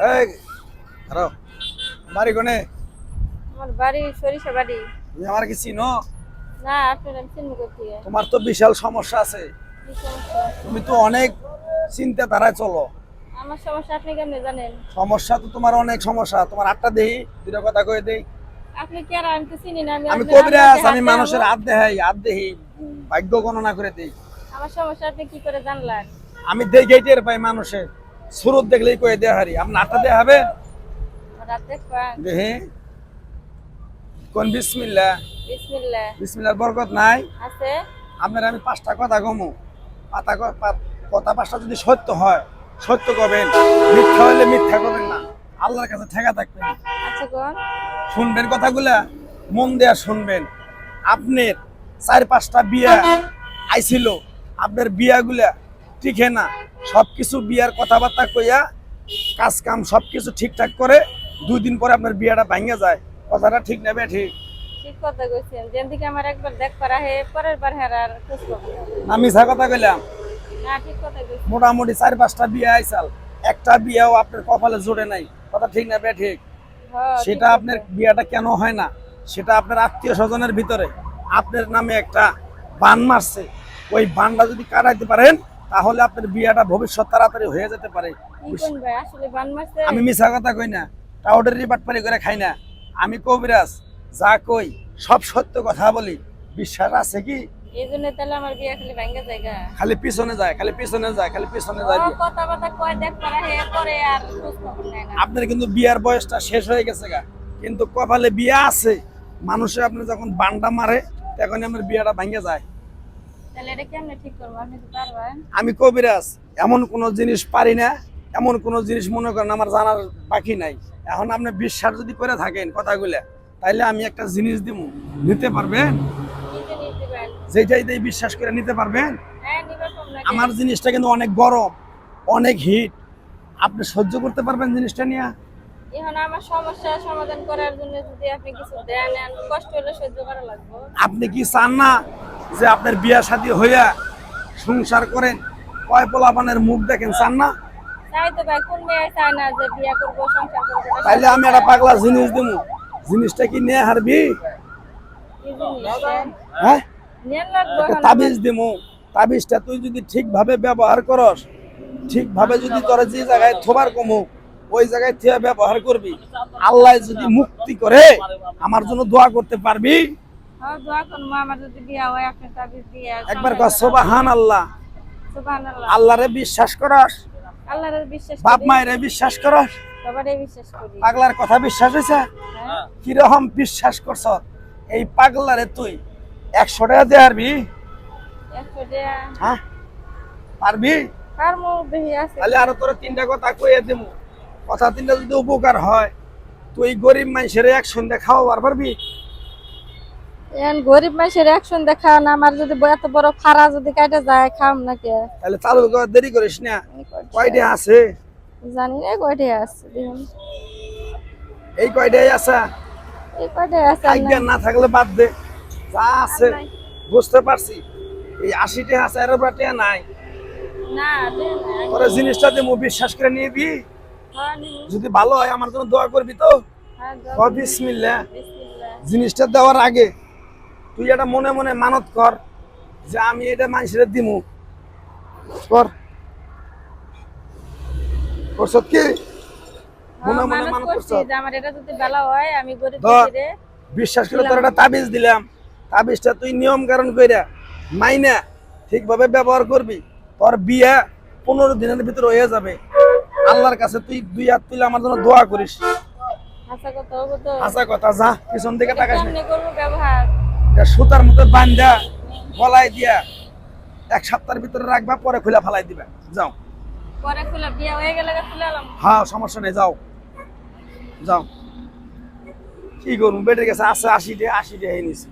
এই ধরো বাড়ি কোনে? আমার বাড়ি সরিষা বাড়ি। তুমি আমার কি চিনো? না, আপনার আমি চিনব কোথায়? তোমার তো বিশাল সমস্যা আছে। কি সমস্যা? তুমি তো অনেক চিন্তা ধারায় চলো। আমার সমস্যা আপনি কেমনে জানেন? সমস্যা তো তোমার অনেক সমস্যা। তোমার আটটা দেই, দুটা কথা কয়ে দেই। আপনি কি আর আমি তো চিনি না। আমি আপনার কবিরাজ, হাতে আমি হাত মানুষের দেখাবো। হাত দেখাই, হাত দেহি, ভাগ্য গণনা করে দেই। আমার সমস্যা আপনি কি করে জানলেন? আমি দেখেই টের পাই মানুষের সুরত দেখলেই কয়ে দেয়া হারি। আপনার আটটা দেয়া হবে রাত দেখবেন। দেহে কোন বিসমিল্লাহ। বিসমিল্লাহ। বিসমিল্লাহর বরকত নাই। আছে। আপনার আমি পাঁচটা কথা কমু। কথা পাঁচটা যদি সত্য হয় সত্য কবেন, মিথ্যা হলে মিথ্যা করবেন না। আল্লাহর কাছে ঠেকা থাকবেন। আচ্ছা কোন? শুনবেন কথাগুলা, মন দেয়া শুনবেন। আপনার 4-5টা বিয়া আইছিল, আপনার বিয়াগুলা টিকে না। সবকিছু বিয়ার কথাবার্তা কইয়া কাজ কাম সবকিছু ঠিকঠাক করে 2 দিন পরে আপনার বিয়াটা ভাঙে যায়। কথাটা ঠিক নেবে ঠিক ঠিক কথা কইছেন। যেন থেকে আমার একবার দেখ করা হে পরের বার হেরার খোঁজ পাবো না। না মিছা কথা কইলাম? না, ঠিক কথা কইছেন। মোটামুটি 4-5টা বিয়া আইসাল, একটা বিয়াও আপনার কপালে জোড়ে নাই। কথা ঠিক না ঠিক? হ্যাঁ, ঠিক সেটা কথা। আপনার বিয়াটা কেন হয় না? সেটা আপনার আত্মীয় স্বজনের ভিতরে আপনার নামে একটা বান মারছে। ওই বানটা যদি কাটাইতে পারেন তাহলে আপনার বিয়াটা ভবিষ্যৎ তাড়াতাড়ি হয়ে যেতে পারে। কি কোন ভাই আসলে বান মারছে? আমি মিছা কথা কই না, টাউডারি বাটপারি করে খাই না। আমি কবিরাজ, যা কই সব সত্য কথা বলি। বিশ্বাস আছে কি? এই জন্য তাহলে আমার বিয়া খালি ভাঙ্গা জায়গা। খালি পিছনে যায়, খালি পিছনে যায়, খালি পিছনে যায় বিয়া। কথা কথা কয় দেখ করা হে পরে আর খোঁজ খবর নেয় না। আপনার কিন্তু বিয়ার বয়সটা শেষ হয়ে গেছে গা, কিন্তু কপালে বিয়া আছে। মানুষে আপনি যখন বান্ডা মারে তখন আমার বিয়াটা ভাঙে যায়। তাহলে এটা কেমনে ঠিক করবো? আপনি তো পারবেন। আমি কবিরাজ, এমন কোনো জিনিস পারি না, এমন কোনো জিনিস মনে করেন আমার জানার বাকি নাই। এখন আপনি বিশ্বাস যদি করে থাকেন কথাগুলা, তাইলে আমি একটা জিনিস দিব, নিতে পারবেন? কি জিনিস দিবেন? যেটাই দেই বিশ্বাস করে নিতে পারবেন? হ্যাঁ, নিবে কম নাকি? আমার জিনিসটা কিন্তু অনেক গরম, অনেক হিট। আপনি সহ্য করতে পারবেন জিনিসটা নিয়ে? এখন আমার সমস্যা সমাধান করার জন্য যদি আপনি কিছু দেন, আমি কষ্ট হলে সহ্য করা লাগবে। আপনি কি চান না যে আপনার বিয়া শাদী হইয়া সংসার করেন, কয় পোলাপানের মুখ দেখেন, চান না? তাই তো ভাই, কোন মেয়ে চায় না যে বিয়া করবো, সংসার করবো? তাইলে আমি একটা পাগলা জিনিস দিব। জিনিসটা কি নিয়ে হারবি? কি জিনিস? হ্যাঁ, নেন লাগবে একটা এখন তাবিজ দিব। তাবিজটা তুই যদি ঠিকভাবে ব্যবহার করস, ঠিকভাবে যদি তোরা যে জায়গায় থোবার কমু ওই জায়গায় থেকে ব্যবহার করবি, আল্লাহ যদি মুক্তি করে আমার জন্য দোয়া করতে পারবি? হ্যাঁ, দোয়া করবো। আমার যদি বিয়া হয় আপনি তাবিজ দিয়ে একবার কর সুবহান আল্লাহ। সুবহানাল্লাহ। আল্লাহরে বিশ্বাস করস? আল্লাহর বিশ্বাস বাপ করি, মায়েরে বিশ্বাস করস? সবারই বিশ্বাস করি। পাগলার কথা বিশ্বাস হয়েছে? হ্যাঁ, কিরকম বিশ্বাস করছ? এই পাগলারে তুই 100 টাকা দিয়ে পারবি? 100 টাকা হ্যাঁ, পারবি? কার মুখ বেশি আছে? তাহলে আরো তোর 3টা কথা কইয়া দেব। কথা 3টা যদি উপকার হয়, তুই গরিব মানুষের 1 সন্ধ্যা খাওয়াবার পারবি? এখন গরিব মানুষের অ্যাকশন দেখা না, আমার যদি এত বড় ফাড়া যদি কাটে যায় খাম নাকি? তাহলে চালু কর, দেরি করিস না। কয়টা আছে? জানি না কয়টা আছে, দেখুন এই কয়টাই আছে। এই কয়টা আছে। আর আজ্ঞা নাই। না থাকলে বাদ দে, যা আছে নাই। বুঝতে পারছি। এই 80 টাকা আছে, এর উপর টাকা নাই। না, দেন না। তোরা জিনিসটা দিয়ে বিশ্বাস করে নিবি। হ্যাঁ, নিন। যদি ভালো হয় আমার জন্য দোয়া করবি তো? হ্যাঁ, ক বিসমিল্লাহ। বিসমিল্লাহ। জিনিসটা দেওয়ার আগে তুই এটা মনে মনে মানত কর যে আমি এটা মানুষের দিমু। কর, করছ কি? হ্যাঁ, মনে মনে মানত মানত করছ? করছি যে আমার এটা যদি ভালো হয় আমি গরিব ধর, দুঃখীরে বিশ্বাস করে তোর একটা তাবিজ দিলাম। তাবিজটা তুই নিয়ম কারণ কইরা মাইনা ঠিকভাবে ব্যবহার করবি, তোর বিয়া 15 দিনের ভিতরে হয়ে যাবে। আল্লাহর কাছে তুই 2 হাত তুলে আমার জন্য দোয়া করিস। আশা করতে হবে তো। আশা কথা, যা পিছন দিকে এটা তাকাস না। কেমনে করবো ব্যবহার? এটা সুতার মতো বান্ধা গলায় দিয়া 1 সপ্তাহের ভিতরে রাখবা, পরে খুলে ফালাই দিবা। যাও। পরে খুলে বিয়া হয়ে গেলে খুলে এলাম। হ্যাঁ, সমস্যা নেই, যাও যাও। কি করবো, বেটের কাছে আছে 80 টাকা, 80 টাকা নিয়েছি।